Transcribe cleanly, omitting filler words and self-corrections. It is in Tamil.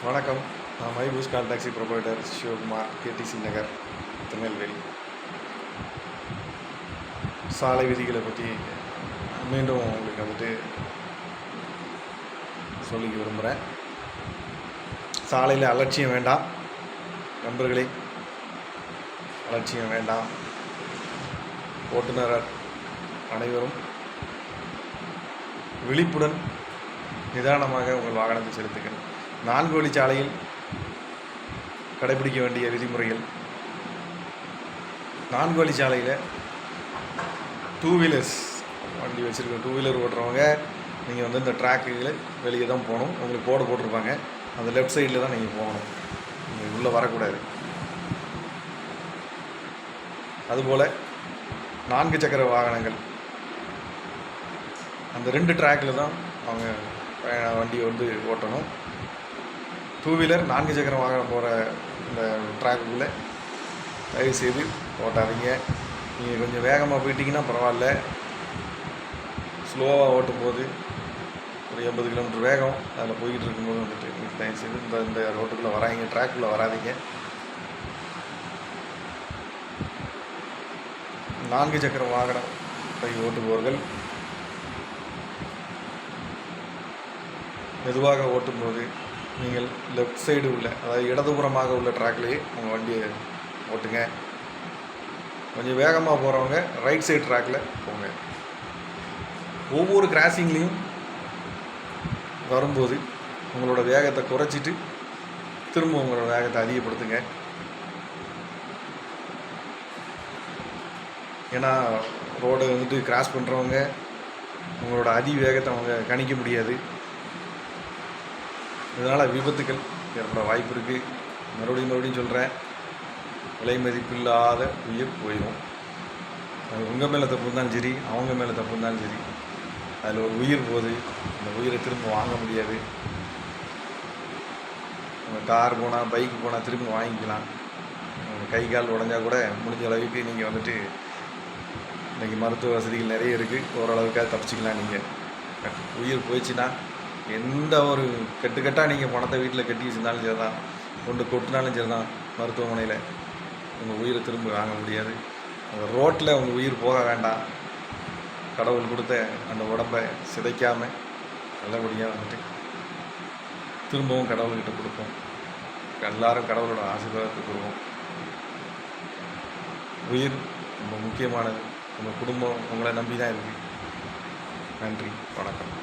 வணக்கம். நான் மைபூஸ் call taxi provider Sivakumar, KTC நகர், திருநெல்வேலி. சாலை விதிகளை பற்றி மீண்டும் உங்களுக்கு சொல்லிக்க விரும்புகிறேன். சாலையில் அலட்சியம் வேண்டாம் நண்பர்களே, அலட்சியம் வேண்டாம். ஓட்டுநர் அனைவரும் விழிப்புடன் நிதானமாக உங்கள் வாகனத்தை செலுத்துங்கள். 4 வழிச்சாலையில் கடைபிடிக்க வேண்டிய விதிமுறைகள். 4 வழிச்சாலையில் 2 வீலர்ஸ் வண்டி வச்சுருக்க 2 வீலர் ஓட்டுறவங்க நீங்கள் இந்த ட்ராக்குகளை வெளியே தான் போகணும். உங்களுக்கு போர்டு போட்டிருப்பாங்க, அந்த லெஃப்ட் சைடில் தான் நீங்கள் போகணும், நீங்கள் உள்ளே வரக்கூடாது. அதுபோல் 4 சக்கர வாகனங்கள் அந்த 2 ட்ராக்கில் தான் அவங்க வண்டியை ஓட்டணும். 2 வீலர் 4 சக்கர வாகனம் போகிற இந்த ட்ராக்குள்ளே தயவுசெய்து ஓட்டாதீங்க. நீங்கள் கொஞ்சம் வேகமாக போயிட்டீங்கன்னா பரவாயில்ல. ஸ்லோவாக ஓட்டும்போது ஒரு 80 கிலோமீட்டர் வேகம் அதில் போய்கிட்டு இருக்கும்போது தயவுசெய்து இந்த ரோட்டுக்குள்ளே வராங்க, ட்ராக்குள்ளே வராதிங்க. 4 சக்கர வாகனத்தை ஓட்டுபவர்கள் மெதுவாக ஓட்டும்போது நீங்கள் லெஃப்ட் சைடு உள்ள, அதாவது இடதுபுறமாக உள்ள ட்ராக்லேயே உங்கள் வண்டியை ஓட்டுங்க. கொஞ்சம் வேகமாக போகிறவங்க ரைட் சைடு ட்ராக்கில் போங்க. ஒவ்வொரு கிராசிங்லேயும் வரும்போது உங்களோட வேகத்தை குறைச்சிட்டு திரும்ப உங்களோட வேகத்தை அதிகப்படுத்துங்க. ஏன்னா ரோடை கிராஸ் பண்ணுறவங்க உங்களோட வேகத்தை அவங்க கணிக்க முடியாது. இதனால் விபத்துக்கள் ஏற்பட வாய்ப்பு இருக்குது. மறுபடியும் சொல்கிறேன், விலை மதிப்பில்லாத உயிர் போயிடும். அது உங்கள் மேலே தப்பு இருந்தாலும் சரி, அவங்க மேலே தப்பு இருந்தாலும் சரி, அதில் ஒரு உயிர் போகுது. அந்த உயிரை திரும்ப வாங்க முடியாது. உங்கள் கார் போனால், பைக் போனால் திரும்ப வாங்கிக்கலாம். உங்கள் கை கால் உடஞ்சா கூட முடிஞ்ச அளவுக்கு நீங்கள் இன்றைக்கி மருத்துவ வசதிகள் நிறைய இருக்குது, ஓரளவுக்காக தப்பிச்சிக்கலாம். நீங்கள் உயிர் போயிடுச்சுன்னா எந்த ஒரு கட்டுக்கட்டாக நீங்கள் பணத்தை வீட்டில் கட்டி வச்சுருந்தாலும் சரி தான், கொண்டு கொட்டினாலும் சரி தான், மருத்துவமனையில் உங்கள் உயிரை திரும்ப வாங்க முடியாது. அந்த ரோட்டில் உங்கள் உயிர் போக வேண்டாம். கடவுள் கொடுத்த அந்த உடம்பை சிதைக்காமல் நல்லபடியாக திரும்பவும் கடவுள்கிட்ட கொடுப்போம். எல்லாரும் கடவுளோட ஆசீர்வாதத்தை கொடுப்போம். உயிர் ரொம்ப முக்கியமானது. உங்கள் குடும்பம் உங்களை நம்பி தான் இருக்குது. நன்றி, வணக்கம்.